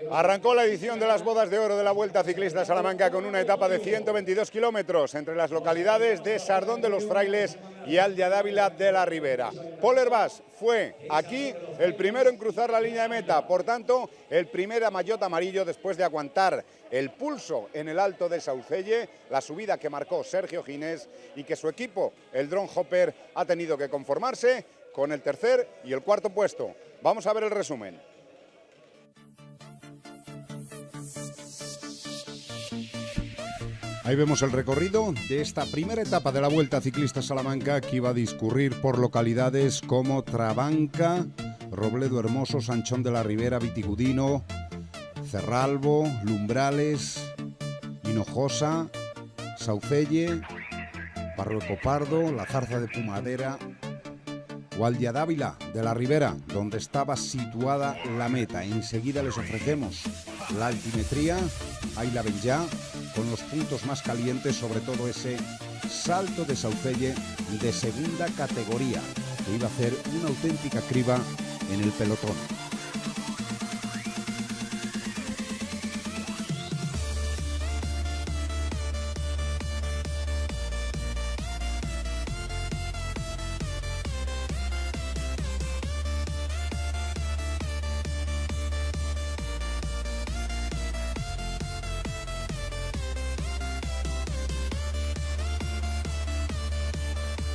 Arrancó la edición de las bodas de oro de la Vuelta Ciclista Salamanca con una etapa de 122 kilómetros entre las localidades de Sardón de los Frailes y Aldia Dávila de la Ribera. Pol Hervás fue aquí el primero en cruzar la línea de meta, por tanto, el primer maillot amarillo después de aguantar el pulso en el Alto de Saucelle, la subida que marcó Sergio Ginés y que su equipo, el Drone Hopper, ha tenido que conformarse con el tercer y el cuarto puesto. Vamos a ver el resumen. Ahí vemos el recorrido de esta primera etapa de la Vuelta Ciclista Salamanca, que iba a discurrir por localidades como Trabanca, Robledo Hermoso, Sanchón de la Ribera, Vitigudino, Cerralbo, Lumbrales, Hinojosa, Saucelle, Barrueco Pardo, La Zarza de Pumadera o Aldia Dávila de la Ribera, donde estaba situada la meta. Enseguida les ofrecemos la altimetría, ahí la ven ya, con los puntos más calientes, sobre todo ese salto de Saucelle de segunda categoría, que iba a hacer una auténtica criba en el pelotón.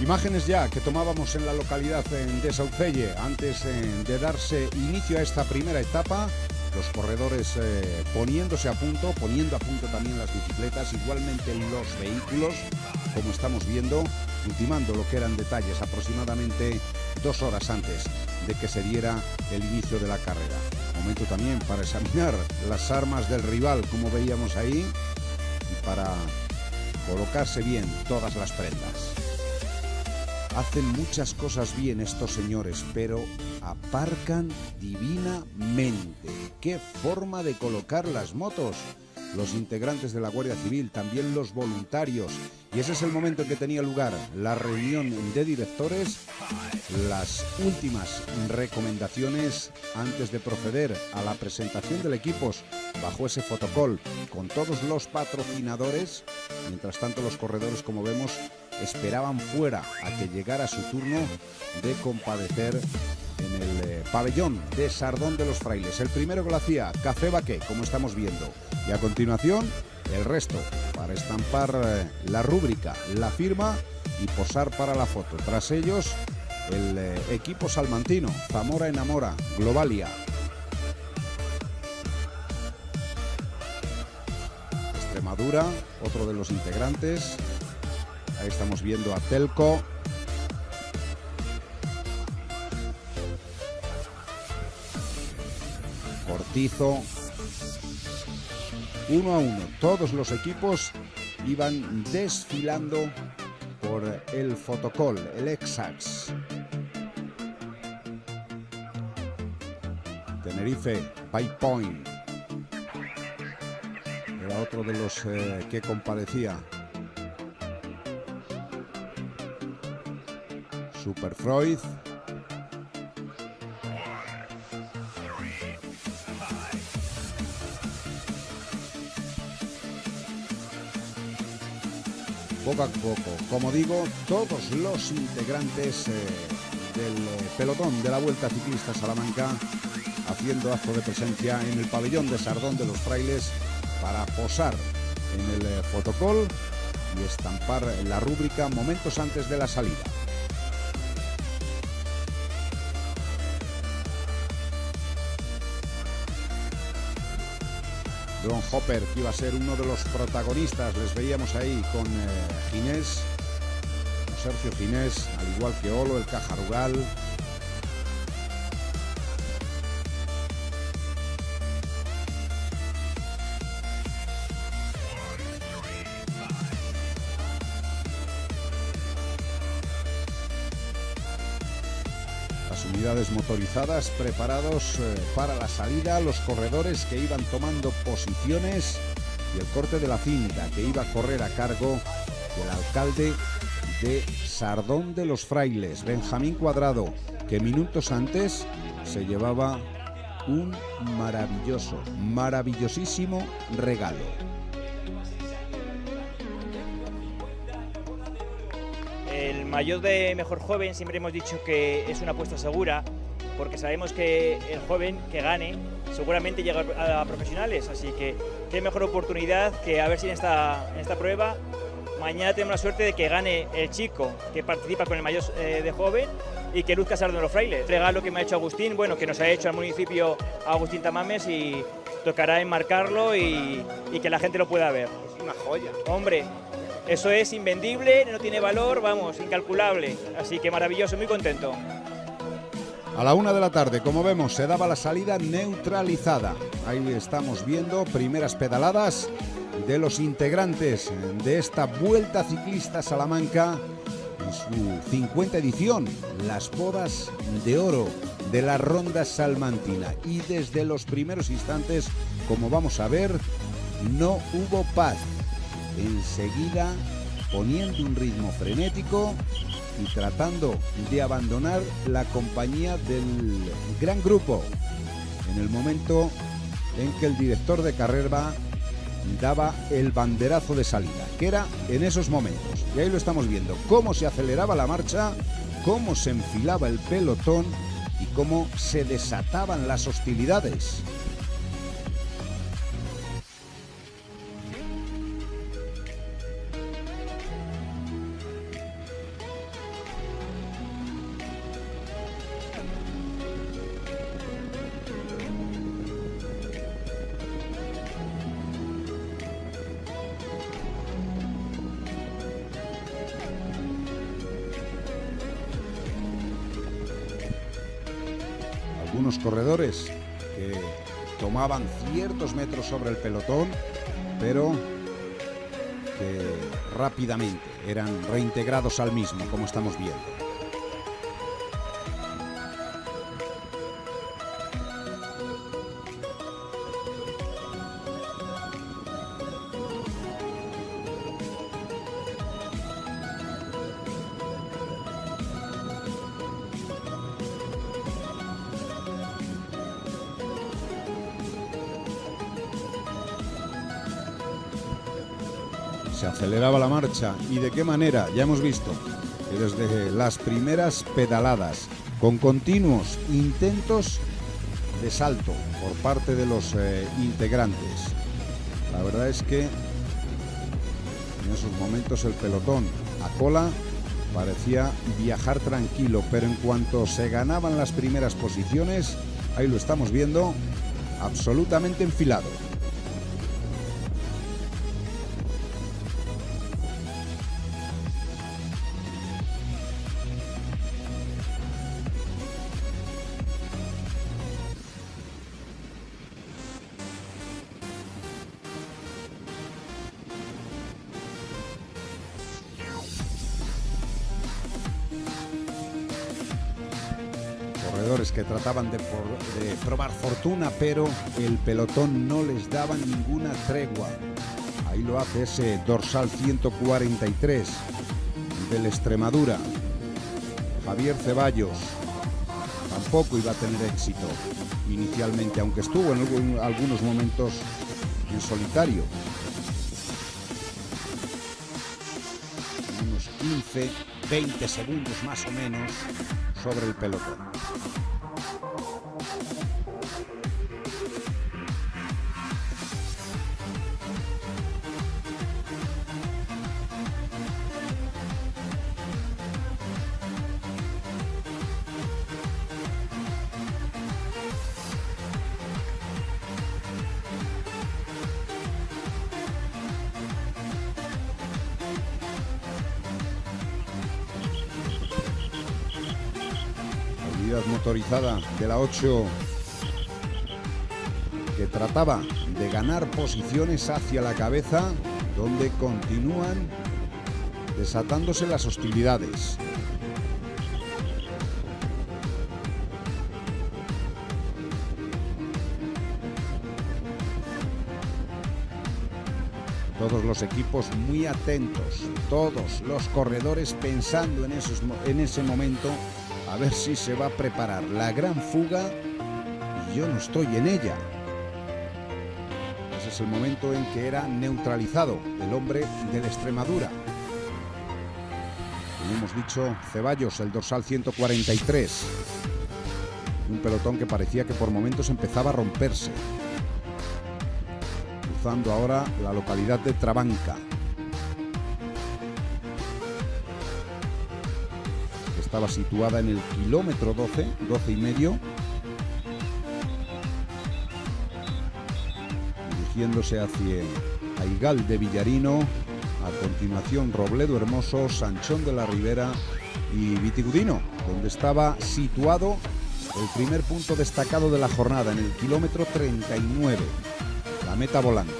Imágenes ya que tomábamos en la localidad de Saucelle antes de darse inicio a esta primera etapa. Los corredores poniendo a punto también las bicicletas, igualmente los vehículos, como estamos viendo, ultimando lo que eran detalles aproximadamente 2 horas antes de que se diera el inicio de la carrera. Momento también para examinar las armas del rival, como veíamos ahí, y para colocarse bien todas las prendas. Hacen muchas cosas bien estos señores, pero aparcan divinamente. ¡Qué forma de colocar las motos! Los integrantes de la Guardia Civil, también los voluntarios. Y ese es el momento en que tenía lugar la reunión de directores, las últimas recomendaciones antes de proceder a la presentación del equipos bajo ese fotocall con todos los patrocinadores. Mientras tanto, los corredores, como vemos, esperaban fuera a que llegara su turno de compadecer en el pabellón de Sardón de los Frailes. El primero que lo hacía, Café Baqué, como estamos viendo. Y a continuación, el resto, para estampar la rúbrica, la firma y posar para la foto. Tras ellos, el equipo salmantino, Zamora Enamora, Globalia. Extremadura, otro de los integrantes. Ahí estamos viendo a Telco. Cortizo. 1 a 1. Todos los equipos iban desfilando por el fotocall, el Exacs. Tenerife, Pike Point. Era otro de los que comparecía. Super Freud. Poco a poco, como digo, todos los integrantes del pelotón de la Vuelta Ciclista Salamanca haciendo acto de presencia en el pabellón de Sardón de los Frailes para posar en el fotocall y estampar la rúbrica momentos antes de la salida. Drone Hopper, que iba a ser uno de los protagonistas, les veíamos ahí con Ginés, con Sergio Ginés, al igual que Olo, el Cajarugal. Unidades motorizadas preparados para la salida, los corredores que iban tomando posiciones y el corte de la cinta que iba a correr a cargo del alcalde de Sardón de los Frailes, Benjamín Cuadrado, que minutos antes se llevaba un maravillosísimo regalo. El maillot de mejor joven siempre hemos dicho que es una apuesta segura, porque sabemos que el joven que gane seguramente llega a profesionales, así que qué mejor oportunidad que a ver si en esta prueba mañana tenemos la suerte de que gane el chico que participa con el maillot de joven y que luzca Sardo de los Frailes. El regalo que me ha hecho Agustín, bueno, que nos ha hecho al municipio Agustín Tamames, y tocará enmarcarlo y que la gente lo pueda ver. Es una joya. Hombre, eso es invendible, no tiene valor, vamos, incalculable. Así que maravilloso, muy contento. A la 1 de la tarde, como vemos, se daba la salida neutralizada. Ahí estamos viendo primeras pedaladas de los integrantes de esta Vuelta Ciclista Salamanca en su 50 edición, las bodas de oro de la Ronda Salmantina. Y desde los primeros instantes, como vamos a ver, no hubo paz. Enseguida, poniendo un ritmo frenético y tratando de abandonar la compañía del gran grupo en el momento en que el director de carrera daba el banderazo de salida, que era en esos momentos. Y ahí lo estamos viendo, cómo se aceleraba la marcha, cómo se enfilaba el pelotón y cómo se desataban las hostilidades. Algunos corredores que tomaban ciertos metros sobre el pelotón, pero que rápidamente eran reintegrados al mismo, como estamos viendo. Se aceleraba la marcha, y de qué manera. Ya hemos visto que desde las primeras pedaladas, con continuos intentos de salto por parte de los integrantes, la verdad es que en esos momentos el pelotón a cola parecía viajar tranquilo, pero en cuanto se ganaban las primeras posiciones, ahí lo estamos viendo, absolutamente enfilado. Que trataban de probar fortuna, pero el pelotón no les daba ninguna tregua. Ahí lo hace ese dorsal 143 del Extremadura. Javier Ceballos tampoco iba a tener éxito inicialmente, aunque estuvo en algunos momentos en solitario. Unos 15-20 segundos más o menos sobre el pelotón. Motorizada de la 8 que trataba de ganar posiciones hacia la cabeza, donde continúan desatándose las hostilidades. Todos los equipos muy atentos, todos los corredores pensando en ese momento a ver si se va a preparar la gran fuga yo no estoy en ella. Ese es el momento en que era neutralizado el hombre de la Extremadura. Como hemos dicho, Ceballos, el dorsal 143. Un pelotón que parecía que por momentos empezaba a romperse. Cruzando ahora la localidad de Trabanca. Estaba situada en el kilómetro 12 y medio. Dirigiéndose hacia Aigal de Villarino. A continuación Robledo Hermoso, Sanchón de la Ribera y Vitigudino, donde estaba situado el primer punto destacado de la jornada, en el kilómetro 39, la meta volante.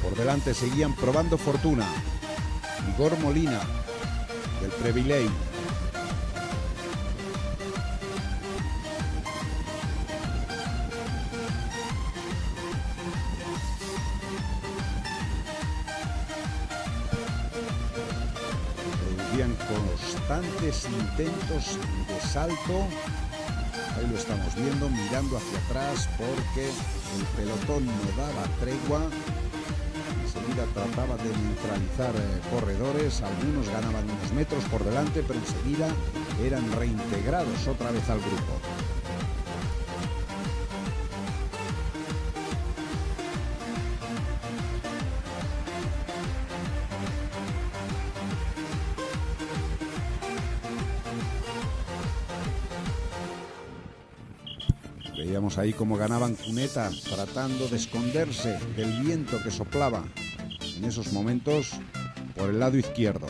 Por delante seguían probando fortuna Igor Molina, del Privilei. Constantes intentos de salto. Ahí lo estamos viendo, mirando hacia atrás, porque el pelotón no daba tregua. Enseguida trataba de neutralizar corredores. Algunos ganaban unos metros por delante, pero enseguida eran reintegrados otra vez al grupo. Veíamos ahí cómo ganaban Cuneta, tratando de esconderse del viento que soplaba en esos momentos por el lado izquierdo.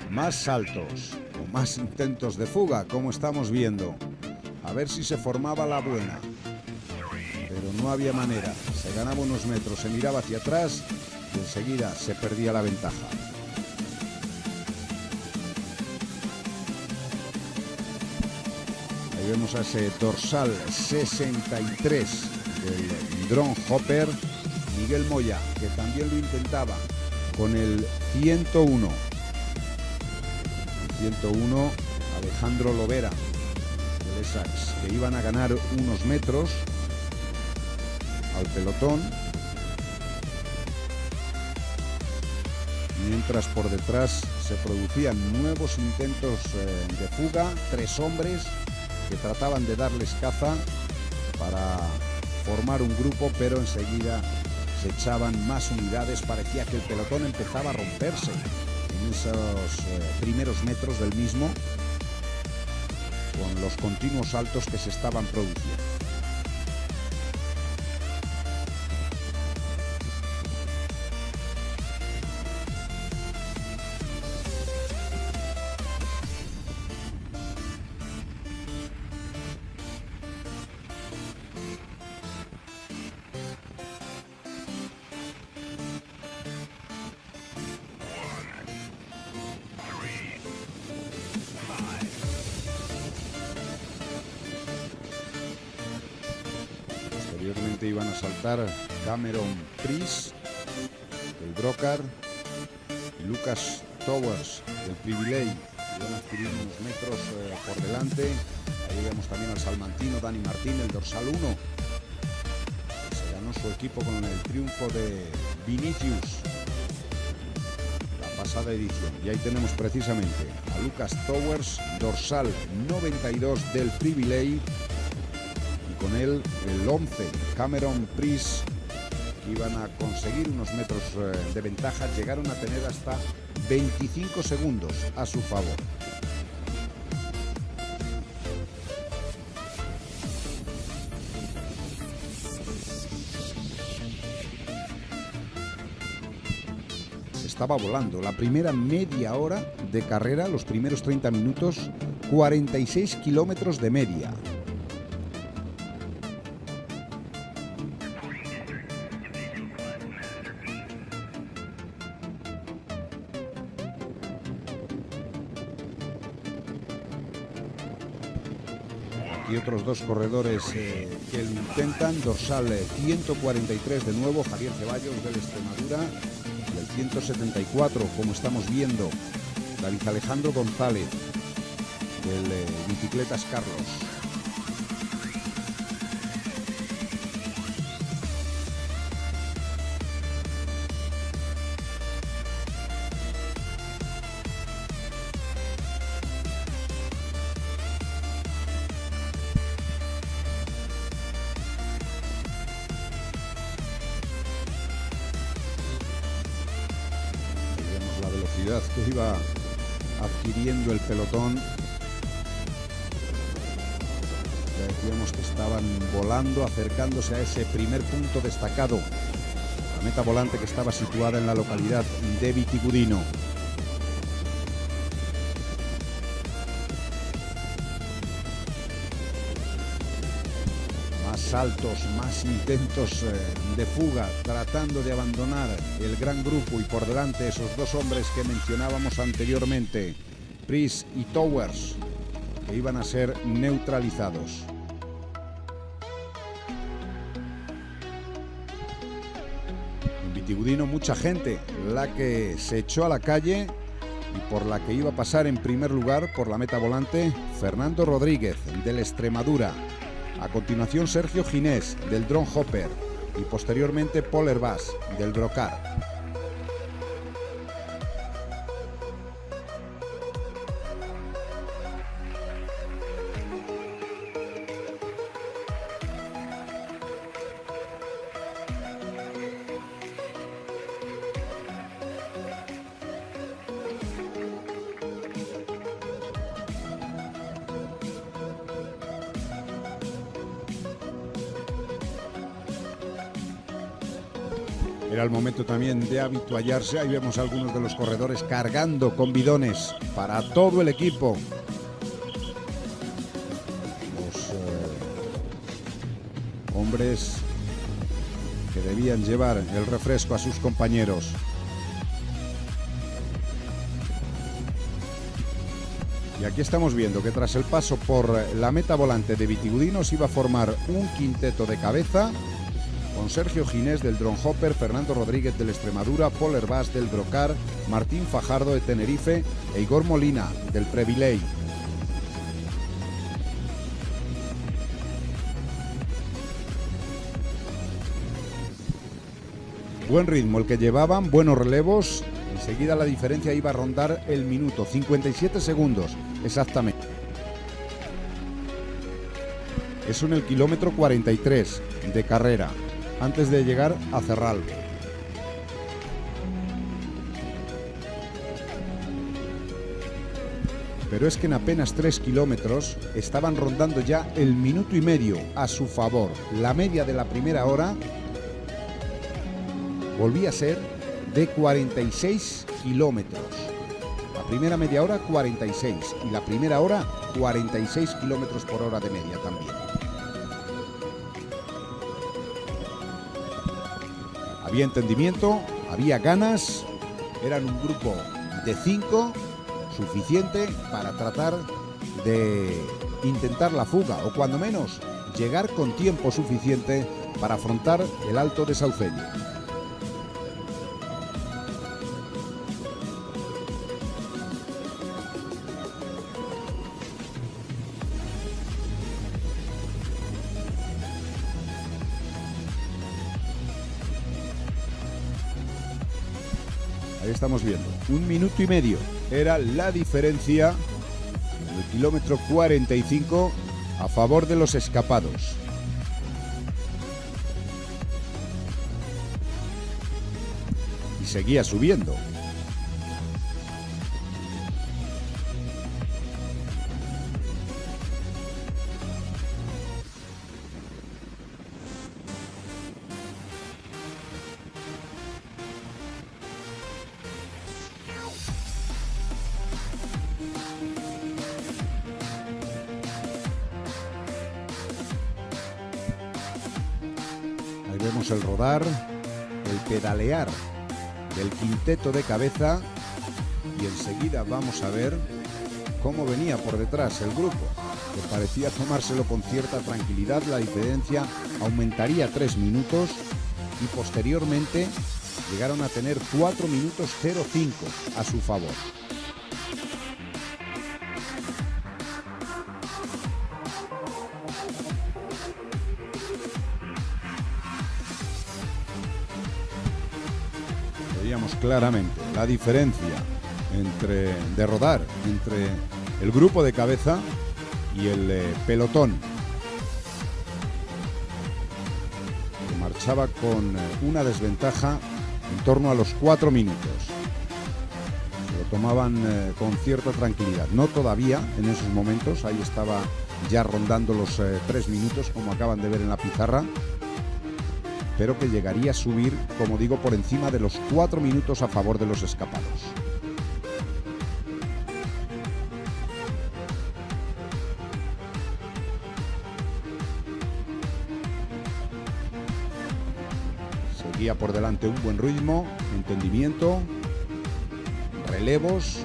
Más saltos o más intentos de fuga, como estamos viendo. A ver si se formaba la buena. Pero no había manera. Se ganaba unos metros, se miraba hacia atrás y enseguida se perdía la ventaja. Ahí vemos a ese dorsal 63 del Drone Hopper, Miguel Moya, que también lo intentaba con el 101. 101, Alejandro Lovera del Essex, que iban a ganar unos metros al pelotón, mientras por detrás se producían nuevos intentos de fuga. 3 hombres que trataban de darles caza para formar un grupo, pero enseguida se echaban más unidades. Parecía que el pelotón empezaba a romperse en esos primeros metros del mismo, con los continuos saltos que se estaban produciendo. Posteriormente iban a saltar Cameron Price del Brocar y Lucas Towers del Privilei. Iban a adquirir unos metros por delante. Ahí vemos también al salmantino Dani Martín, el dorsal 1. Se ganó su equipo con el triunfo de Vinicius la pasada edición. Y ahí tenemos precisamente a Lucas Towers, dorsal 92 del Privilei. Con él el 11, Cameron Price, que iban a conseguir unos metros de ventaja. Llegaron a tener hasta 25 segundos a su favor. Se estaba volando. La primera media hora de carrera, los primeros 30 minutos, 46 kilómetros de media. Aquí otros dos corredores que lo intentan. Dorsal 143 de nuevo, Javier Ceballos del Extremadura. Y el 174, como estamos viendo, David Alejandro González del Bicicletas Carlos. Que iba adquiriendo el pelotón. Ya decíamos que estaban volando, acercándose a ese primer punto destacado, la meta volante que estaba situada en la localidad de Vitigudino. Más saltos, más intentos de fuga, tratando de abandonar el gran grupo, y por delante esos dos hombres que mencionábamos anteriormente, Pris y Towers, que iban a ser neutralizados. En Vitigudino mucha gente la que se echó a la calle y por la que iba a pasar en primer lugar por la meta volante Fernando Rodríguez del Extremadura. A continuación Sergio Ginés del Drone Hopper y posteriormente Paul Hervás del Brocar. Era el momento también de habituallarse. Ahí vemos a algunos de los corredores cargando con bidones para todo el equipo. Los hombres que debían llevar el refresco a sus compañeros. Y aquí estamos viendo que tras el paso por la meta volante de Vitigudino se iba a formar un quinteto de cabeza, con Sergio Ginés del Drone Hopper, Fernando Rodríguez del Extremadura, Paul Hervás del Brocar, Martín Fajardo de Tenerife e Igor Molina del Previley. Buen ritmo el que llevaban, buenos relevos. Enseguida la diferencia iba a rondar el minuto, 57 segundos exactamente. Eso en el kilómetro 43 de carrera, antes de llegar a Cerralbo. Pero es que en apenas 3 kilómetros estaban rondando ya el minuto y medio a su favor. La media de la primera hora volvía a ser de 46 kilómetros. La primera media hora 46 y la primera hora 46 kilómetros por hora de media también. Había entendimiento, había ganas, eran un grupo de 5, suficiente para tratar de intentar la fuga o cuando menos llegar con tiempo suficiente para afrontar el Alto de Saucelle. Ahí estamos viendo, 1 minuto y medio era la diferencia en el kilómetro 45 a favor de los escapados. Y seguía subiendo. Vemos el rodar, el pedalear del quinteto de cabeza y enseguida vamos a ver cómo venía por detrás el grupo, que parecía tomárselo con cierta tranquilidad. La diferencia aumentaría 3 minutos y posteriormente llegaron a tener 4 minutos 05 a su favor. Veíamos claramente la diferencia de rodar entre el grupo de cabeza y el pelotón, que marchaba con una desventaja en torno a los 4 minutos. Se lo tomaban con cierta tranquilidad, no todavía en esos momentos, ahí estaba ya rondando los 3 minutos, como acaban de ver en la pizarra, pero que llegaría a subir, como digo, por encima de los 4 minutos a favor de los escapados. Seguía por delante un buen ritmo, entendimiento, relevos,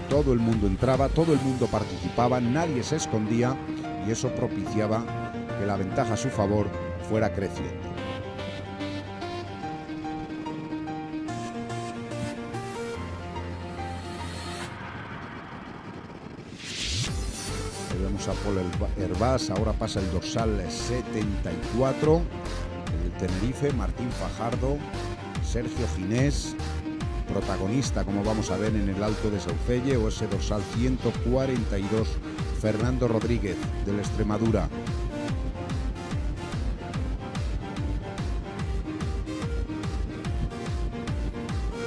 todo el mundo entraba, todo el mundo participaba, nadie se escondía y eso propiciaba que la ventaja a su favor fuera creciendo. Ahí vemos a Paul Hervás, ahora pasa el dorsal 74. El Tenerife, Martín Fajardo, Sergio Ginés, protagonista, como vamos a ver, en el Alto de Saucelle, o ese dorsal 142, Fernando Rodríguez, del Extremadura.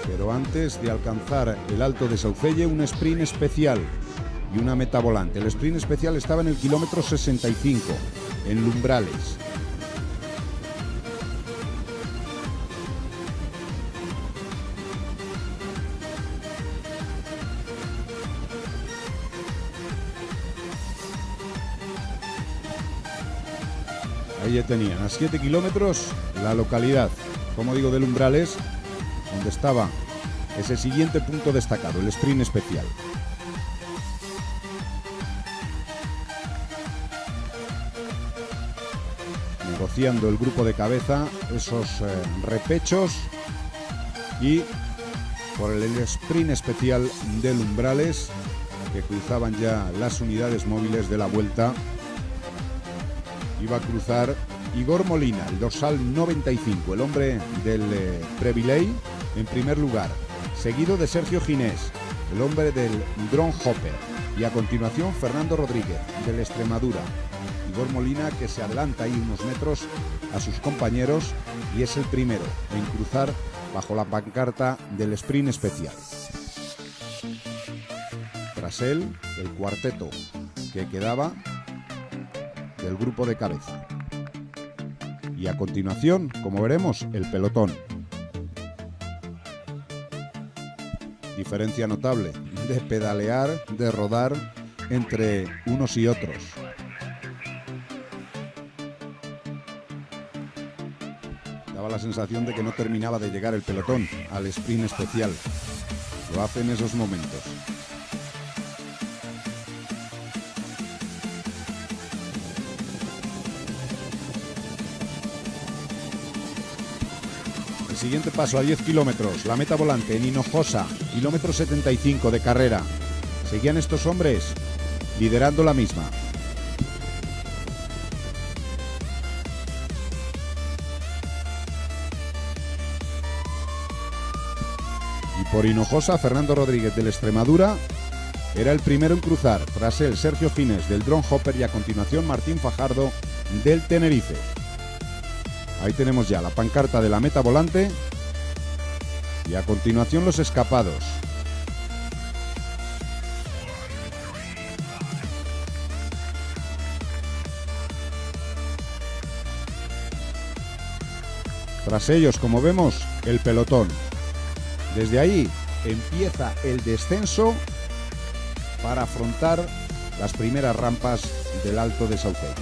Pero antes de alcanzar el Alto de Saucelle, un sprint especial y una meta volante. El sprint especial estaba en el kilómetro 65, en Lumbrales. Ahí ya tenían a 7 kilómetros la localidad, como digo, de Lumbrales, donde estaba ese siguiente punto destacado, el sprint especial. Negociando el grupo de cabeza esos repechos y por el sprint especial de Lumbrales, que cruzaban ya las unidades móviles de la vuelta. Iba a cruzar Igor Molina, el dorsal 95, el hombre del Previley, en primer lugar, seguido de Sergio Ginés, el hombre del Drone Hopper, y a continuación Fernando Rodríguez, del Extremadura. Igor Molina, que se adelanta ahí unos metros a sus compañeros y es el primero en cruzar bajo la pancarta del sprint especial. Tras él, el cuarteto que quedaba del grupo de cabeza. Y a continuación, como veremos, el pelotón. Diferencia notable de pedalear, de rodar entre unos y otros. Daba la sensación de que no terminaba de llegar el pelotón al sprint especial. Lo hace en esos momentos. Siguiente paso a 10 kilómetros, la meta volante en Hinojosa, kilómetro 75 de carrera. Seguían estos hombres liderando la misma. Y por Hinojosa, Fernando Rodríguez del Extremadura era el primero en cruzar. Tras él, Sergio Ginés del Drone Hopper y a continuación Martín Fajardo del Tenerife. Ahí tenemos ya la pancarta de la meta volante y a continuación los escapados. Tras ellos, como vemos, el pelotón. Desde ahí empieza el descenso para afrontar las primeras rampas del Alto de Saucelle.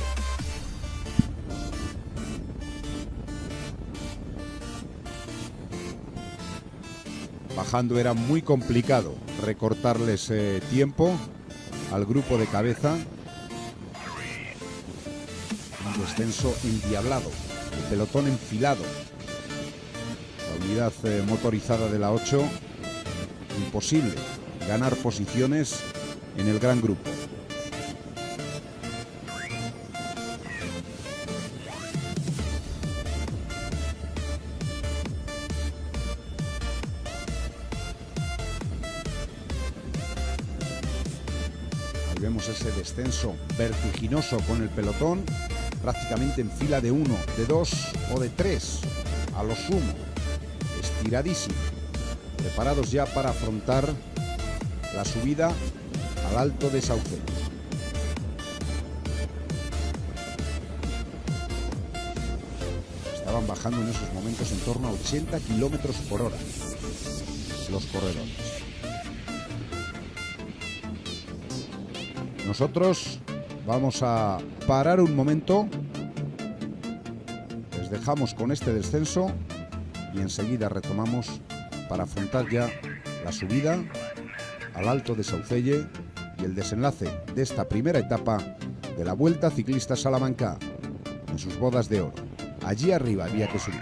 Bajando era muy complicado recortarles tiempo al grupo de cabeza. Un descenso endiablado, el pelotón enfilado. La unidad motorizada de la 8, imposible ganar posiciones en el gran grupo. Vemos ese descenso vertiginoso con el pelotón prácticamente en fila de 1, de 2 o de 3 a lo sumo, estiradísimo, preparados ya para afrontar la subida al Alto de Saucelle. Estaban bajando en esos momentos en torno a 80 kilómetros por hora los corredores. Nosotros vamos a parar un momento, les dejamos con este descenso y enseguida retomamos para afrontar ya la subida al Alto de Saucelle y el desenlace de esta primera etapa de la Vuelta Ciclista Salamanca en sus bodas de oro. Allí arriba había que subir.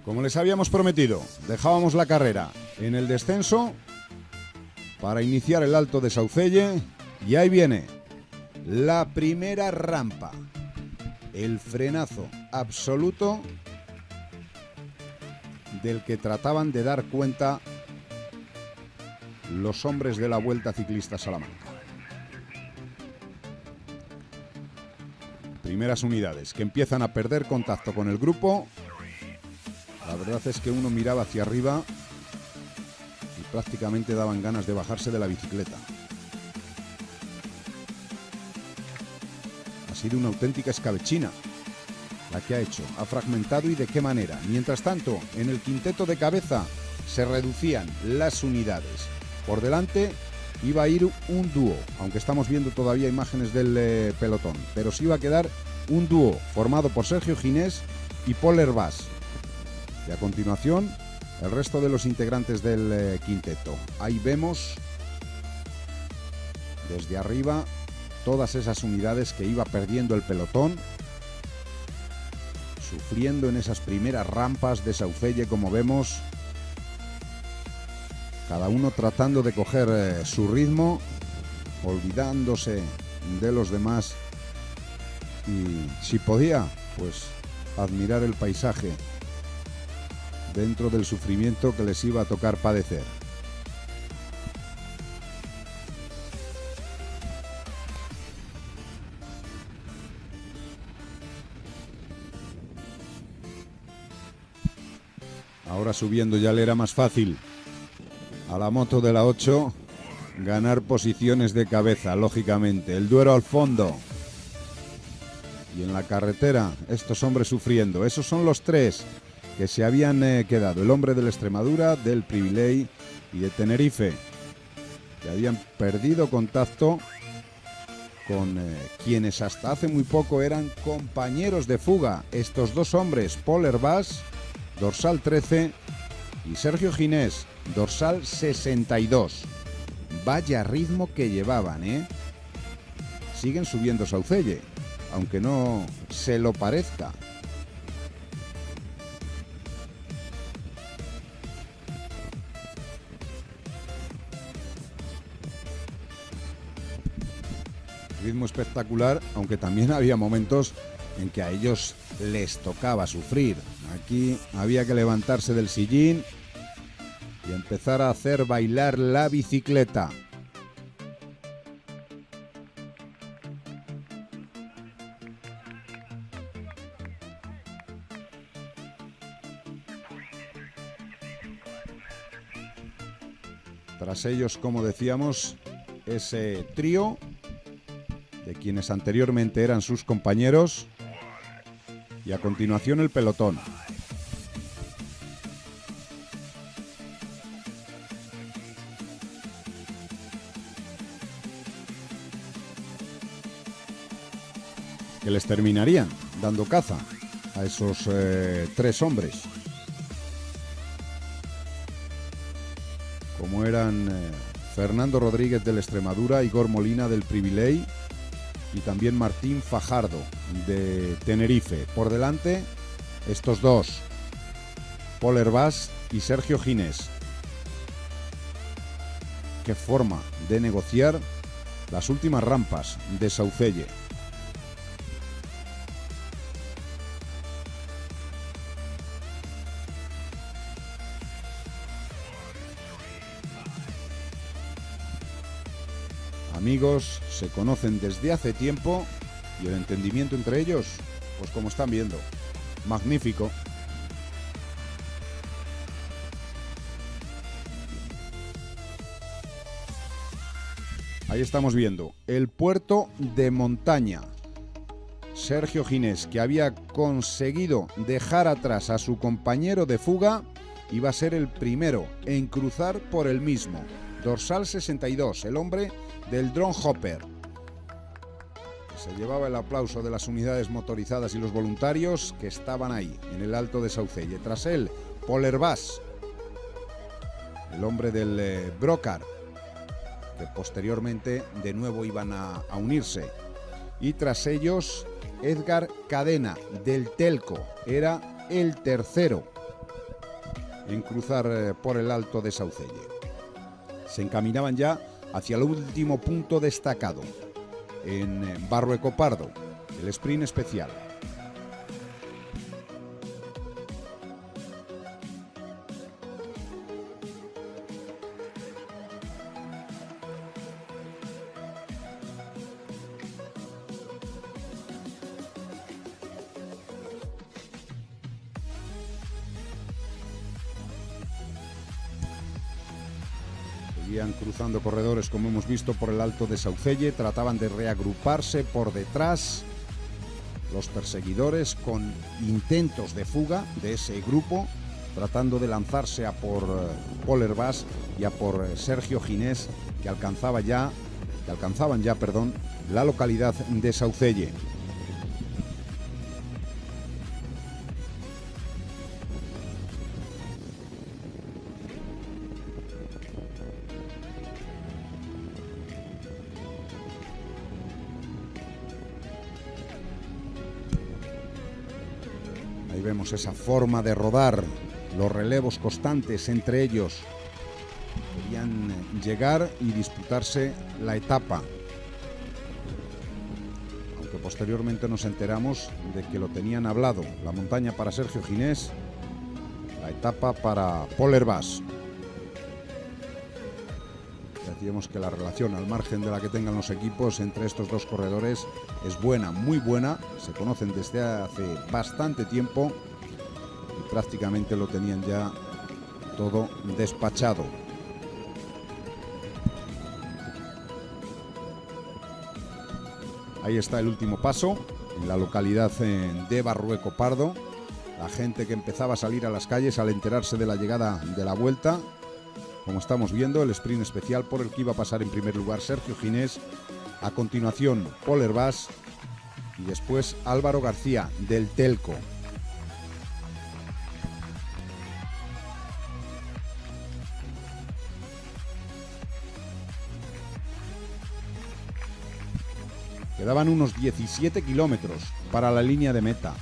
Como les habíamos prometido, dejábamos la carrera en el descenso para iniciar el Alto de Saucelle y ahí viene la primera rampa, el frenazo absoluto del que trataban de dar cuenta los hombres de la Vuelta Ciclista Salamanca. Primeras unidades que empiezan a perder contacto con el grupo. La verdad es que uno miraba hacia arriba y prácticamente daban ganas de bajarse de la bicicleta. Ha sido una auténtica escabechina la que ha hecho. Ha fragmentado y de qué manera. Mientras tanto, en el quinteto de cabeza se reducían las unidades. Por delante iba a ir un dúo, aunque estamos viendo todavía imágenes del pelotón. Pero sí iba a quedar un dúo formado por Sergio Ginés y Pol Hervás. Y a continuación, el resto de los integrantes del quinteto. Ahí vemos, desde arriba, todas esas unidades que iba perdiendo el pelotón, sufriendo en esas primeras rampas de Saucelle, como vemos, cada uno tratando de coger su ritmo, olvidándose de los demás y, si podía, pues admirar el paisaje dentro del sufrimiento que les iba a tocar padecer. Ahora subiendo ya le era más fácil a la moto de la 8 ganar posiciones de cabeza, lógicamente. El Duero al fondo. Y en la carretera, estos hombres sufriendo. Esos son los tres que se habían quedado, el hombre de la Extremadura, del Priviley y de Tenerife, que habían perdido contacto con quienes hasta hace muy poco eran compañeros de fuga. Estos dos hombres, Pol Hervás, dorsal 13, y Sergio Ginés, dorsal 62. Vaya ritmo que llevaban, ¿eh? Siguen subiendo Saucelle, aunque no se lo parezca. Ritmo espectacular, aunque también había momentos en que a ellos les tocaba sufrir. Aquí había que levantarse del sillín y empezar a hacer bailar la bicicleta. Tras ellos, como decíamos, ese trío de quienes anteriormente eran sus compañeros, y a continuación el pelotón. Que les terminarían dando caza a esos 3 hombres, como eran Fernando Rodríguez del Extremadura, Igor Molina del Priviley y también Martín Fajardo de Tenerife. Por delante, estos dos, Pol Hervás y Sergio Ginés. Qué forma de negociar las últimas rampas de Saucelle. Amigos, se conocen desde hace tiempo y el entendimiento entre ellos, pues como están viendo, magnífico. Ahí estamos viendo el puerto de montaña. Sergio Ginés, que había conseguido dejar atrás a su compañero de fuga, iba a ser el primero en cruzar por el mismo. Dorsal 62, el hombre del Drone Hopper. Se llevaba el aplauso de las unidades motorizadas y los voluntarios que estaban ahí, en el Alto de Saucelle. Tras él, Pol Hervás, el hombre del Brocar, que posteriormente de nuevo iban a unirse. Y tras ellos, Edgar Cadena, del Telco, era el tercero en cruzar por el Alto de Saucelle. Se encaminaban ya hacia el último punto destacado, en Barrueco Pardo, el sprint especial. Seguían cruzando corredores, como hemos visto, por el Alto de Saucelle. Trataban de reagruparse por detrás los perseguidores con intentos de fuga de ese grupo, tratando de lanzarse a por Pol Hervás y a por Sergio Ginés, que alcanzaban ya, la localidad de Saucelle. Ahí vemos esa forma de rodar, los relevos constantes entre ellos. Querían llegar y disputarse la etapa. Aunque posteriormente nos enteramos de que lo tenían hablado. La montaña para Sergio Ginés, la etapa para Pol Hervás. Decíamos que la relación, al margen de la que tengan los equipos, entre estos dos corredores es buena, muy buena. Se conocen desde hace bastante tiempo y prácticamente lo tenían ya todo despachado. Ahí está el último paso, en la localidad de Barrueco Pardo. La gente que empezaba a salir a las calles al enterarse de la llegada de la vuelta. Como estamos viendo, el sprint especial por el que iba a pasar en primer lugar Sergio Ginés, a continuación Pol Hervás y después Álvaro García del Telco. Quedaban unos 17 kilómetros para la línea de meta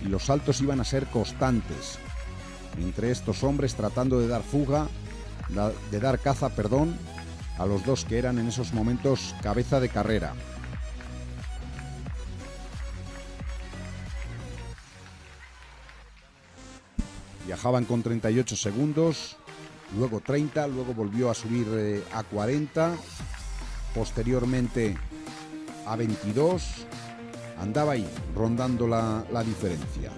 y los saltos iban a ser constantes entre estos hombres, tratando de dar caza a los dos que eran en esos momentos cabeza de carrera. Viajaban con 38 segundos, luego 30, luego volvió a subir a 40, posteriormente a 22, andaba ahí rondando la diferencia.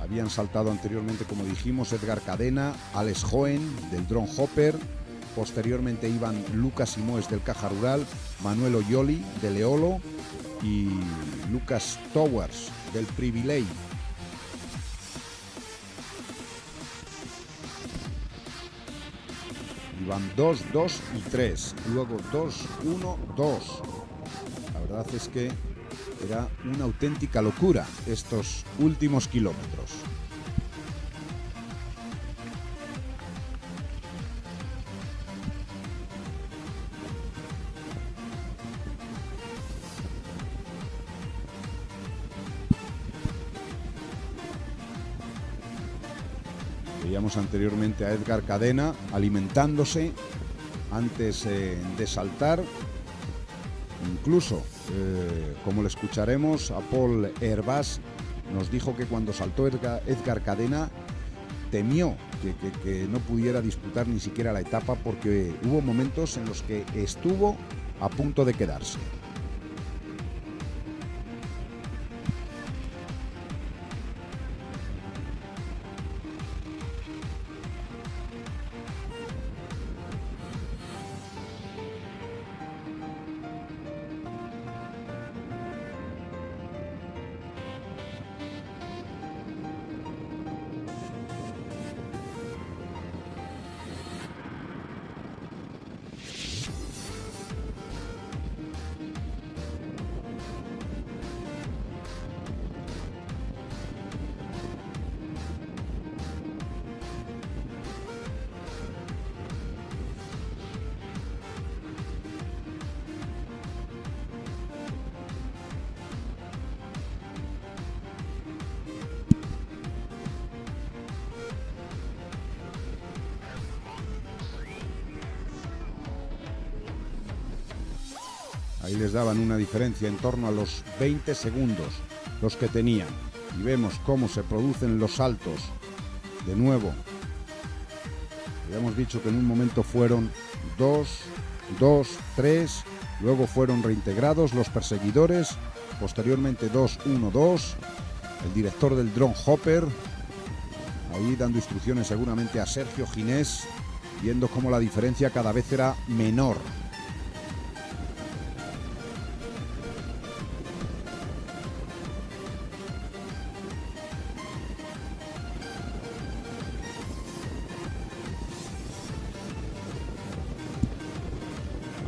Habían saltado anteriormente, como dijimos, Edgar Cadena, Alex Hoen del Drone Hopper, Posteriormente iban Lucas Simoes del Caja Rural, Manuel Oyoli del Eolo y Lucas Towers del Privilei. Iban 2, 2 y 3, luego 2, 1, 2. La verdad es que era una auténtica locura estos últimos kilómetros. Veíamos anteriormente a Edgar Cadena alimentándose antes de saltar. Incluso, como le escucharemos, a Paul Hervás nos dijo que cuando saltó Edgar Cadena temió que no pudiera disputar ni siquiera la etapa, porque hubo momentos en los que estuvo a punto de quedarse. Ahí les daban una diferencia en torno a los 20 segundos los que tenían. Y vemos cómo se producen los saltos. De nuevo, habíamos dicho que en un momento fueron 2, 2, 3, luego fueron reintegrados los perseguidores, posteriormente 2, 1, 2, el director del drone Hopper, ahí dando instrucciones seguramente a Sergio Ginés, viendo cómo la diferencia cada vez era menor.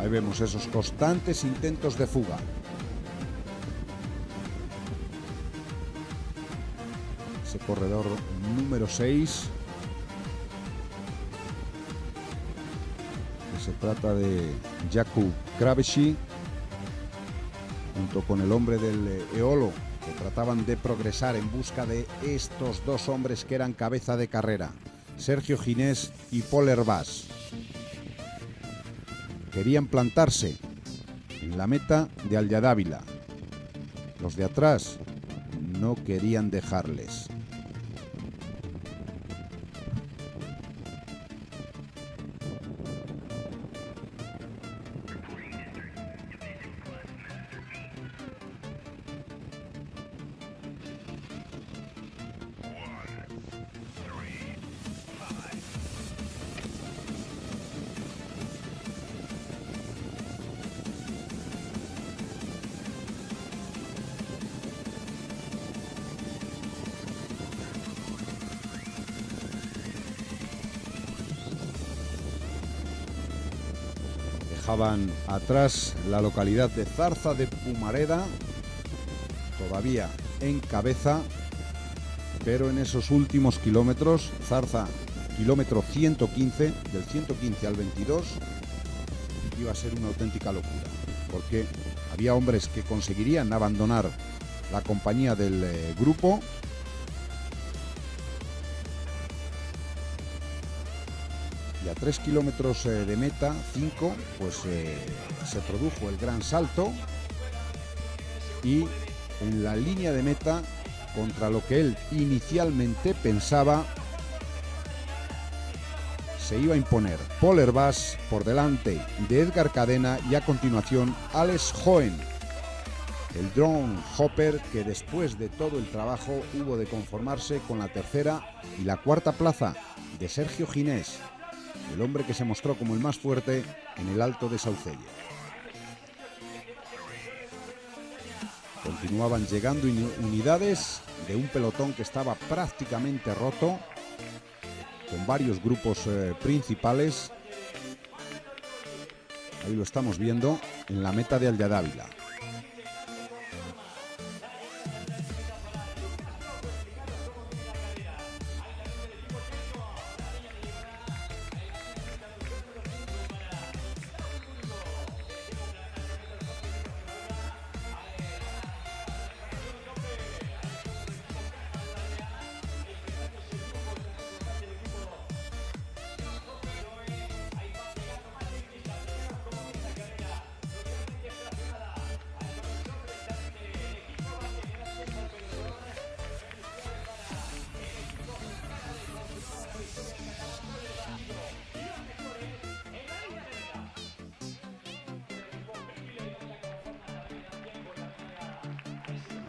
Ahí vemos esos constantes intentos de fuga. Ese corredor número 6. Que se trata de Jakub Krabesy, junto con el hombre del Eolo, que trataban de progresar en busca de estos dos hombres que eran cabeza de carrera, Sergio Ginés y Paul Hervás. Querían plantarse en la meta de Alladávila. Los de atrás no querían dejarles. Dejaban atrás la localidad de Zarza de Pumareda, todavía en cabeza, pero en esos últimos kilómetros, Zarza, kilómetro 115, del 115 al 22, iba a ser una auténtica locura, porque había hombres que conseguirían abandonar la compañía del grupo. Y a 3 kilómetros de meta, 5, pues se produjo el gran salto, y en la línea de meta, contra lo que él inicialmente pensaba, se iba a imponer Paul Hervás por delante de Edgar Cadena y a continuación Alex Hoen, el drone Hopper, que después de todo el trabajo hubo de conformarse con la tercera y la cuarta plaza de Sergio Ginés. el hombre que se mostró como el más fuerte en el Alto de Saucelle. Continuaban llegando unidades de un pelotón que estaba prácticamente roto, con varios grupos principales. Ahí lo estamos viendo en la meta de Alladávila.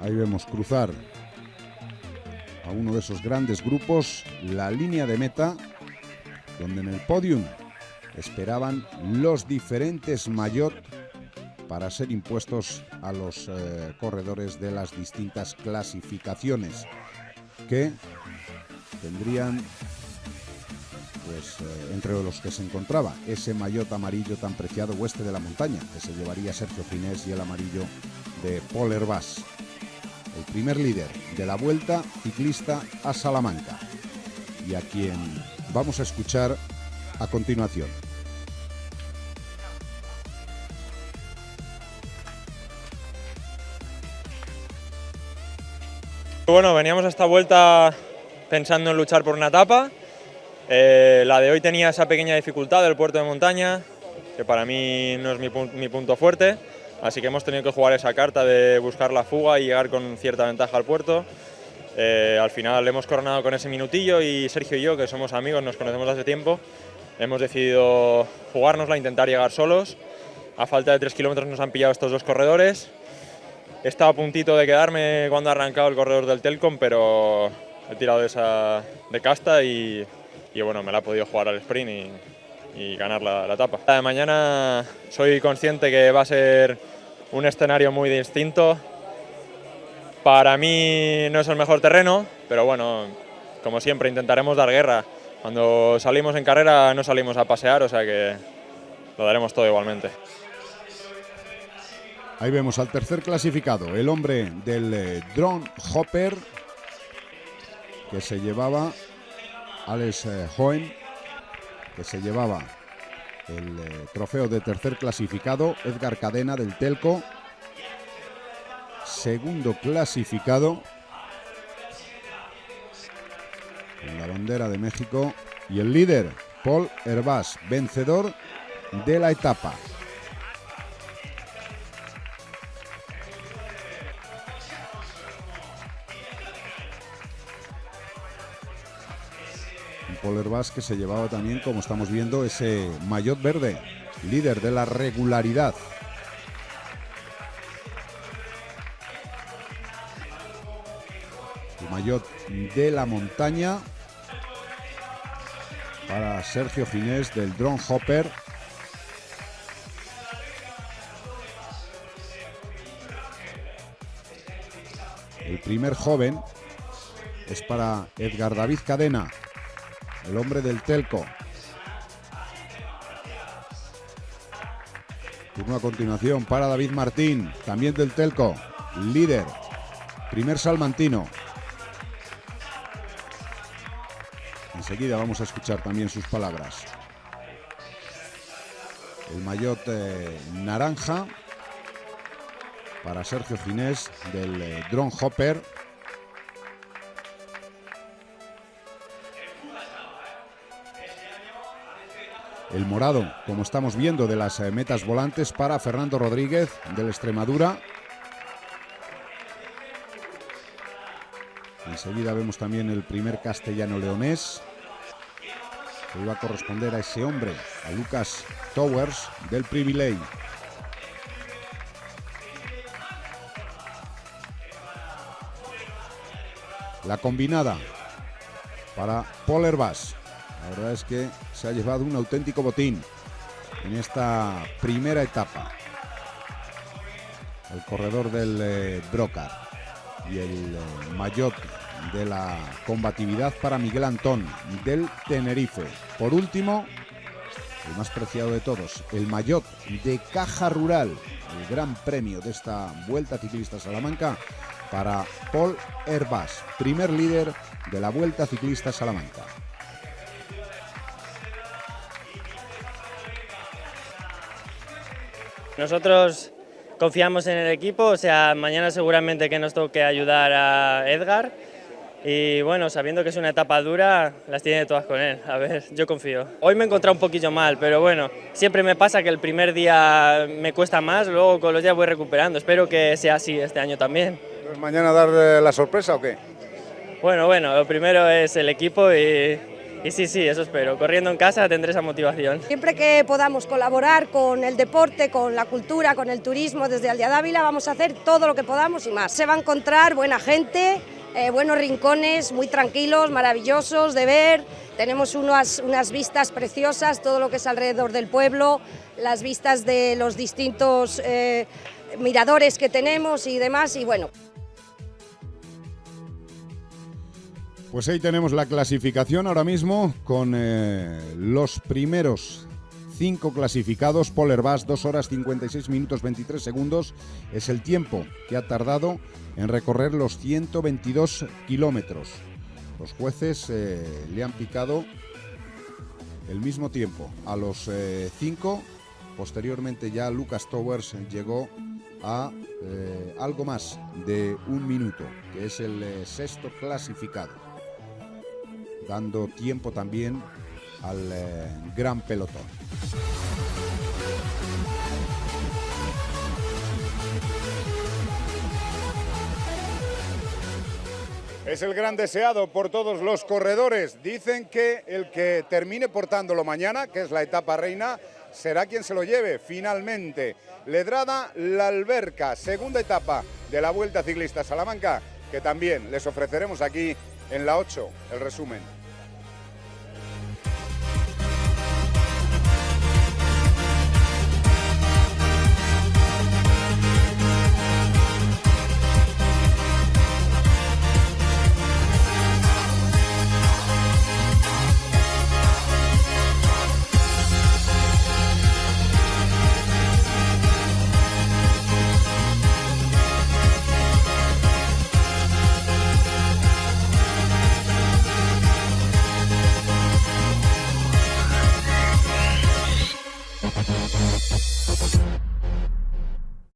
Ahí vemos cruzar a uno de esos grandes grupos la línea de meta, donde en el podium esperaban los diferentes maillot para ser impuestos a los corredores de las distintas clasificaciones, que tendrían, pues, entre los que se encontraba ese maillot amarillo tan preciado, Oeste de la Montaña, que se llevaría Sergio Ginés, y el amarillo de Pol Hervás, el primer líder de la Vuelta Ciclista a Salamanca, y a quien vamos a escuchar a continuación. Bueno, veníamos a esta vuelta pensando en luchar por una etapa. La de hoy tenía esa pequeña dificultad del puerto de montaña, que para mí no es mi punto fuerte. Así que hemos tenido que jugar esa carta de buscar la fuga y llegar con cierta ventaja al puerto. Al final hemos coronado con ese minutillo, y Sergio y yo, que somos amigos, nos conocemos desde hace tiempo, hemos decidido jugárnosla, intentar llegar solos. A falta de 3 kilómetros nos han pillado estos dos corredores. Estaba a puntito de quedarme cuando ha arrancado el corredor del Telkom, pero he tirado de casta y bueno, me la he podido jugar al sprint y ganar la etapa. La de mañana soy consciente que va a ser un escenario muy distinto. Para mí no es el mejor terreno, pero bueno, como siempre intentaremos dar guerra. Cuando salimos en carrera no salimos a pasear, o sea que lo daremos todo igualmente. Ahí vemos al tercer clasificado, el hombre del Drone Hopper, que se llevaba, Alex Hoen, que se llevaba el trofeo de tercer clasificado. Edgar Cadena del Telco, segundo clasificado con la bandera de México, y el líder Pol Hervás, vencedor de la etapa. Pol Hervás, que se llevaba también, como estamos viendo, ese maillot verde, líder de la regularidad. El maillot de la montaña para Sergio Ginés del Drone Hopper. El primer joven es para Edgar David Cadena, el hombre del Telco. Turno a continuación para David Martín, también del Telco, líder, primer salmantino. Enseguida vamos a escuchar también sus palabras. El maillot naranja para Sergio Ginés del Drone Hopper. El morado, como estamos viendo, de las metas volantes para Fernando Rodríguez del Extremadura. Enseguida vemos también el primer castellano-leonés, que iba a corresponder a ese hombre, a Lucas Towers del Privilege. La combinada para Pol Hervás, La verdad es que se ha llevado un auténtico botín en esta primera etapa. El corredor del Brocar y el maillot de la combatividad para Miguel Antón del Tenerife. Por último, el más preciado de todos, el maillot de Caja Rural, el gran premio de esta Vuelta Ciclista Salamanca para Pol Hervás, primer líder de la Vuelta Ciclista Salamanca. Nosotros confiamos en el equipo, o sea, mañana seguramente que nos toque ayudar a Edgar y bueno, sabiendo que es una etapa dura, las tiene todas con él. A ver, yo confío. Hoy me he encontrado un poquillo mal, pero bueno, siempre me pasa que el primer día me cuesta más, luego con los días voy recuperando. Espero que sea así este año también. ¿Entonces mañana dar la sorpresa o qué? Bueno, lo primero es el equipo y sí, eso espero. Corriendo en casa tendré esa motivación. Siempre que podamos colaborar con el deporte, con la cultura, con el turismo desde Aldea Dávila, vamos a hacer todo lo que podamos y más. Se va a encontrar buena gente, buenos rincones, muy tranquilos, maravillosos de ver. Tenemos unas vistas preciosas, todo lo que es alrededor del pueblo, las vistas de los distintos miradores que tenemos y demás, y bueno. Pues ahí tenemos la clasificación ahora mismo con los primeros 5 clasificados. Pol Hervás, 2 horas 56 minutos 23 segundos. Es el tiempo que ha tardado en recorrer los 122 kilómetros. Los jueces le han picado el mismo tiempo a los 5. Posteriormente ya Lucas Towers llegó a algo más de 1 minuto, que es el sexto clasificado, dando tiempo también al gran pelotón. Es el gran deseado por todos los corredores. Dicen que el que termine portándolo mañana, que es la etapa reina, será quien se lo lleve finalmente. Ledrada La Alberca, segunda etapa de la Vuelta Ciclista Salamanca, que también les ofreceremos aquí en la 8, el resumen.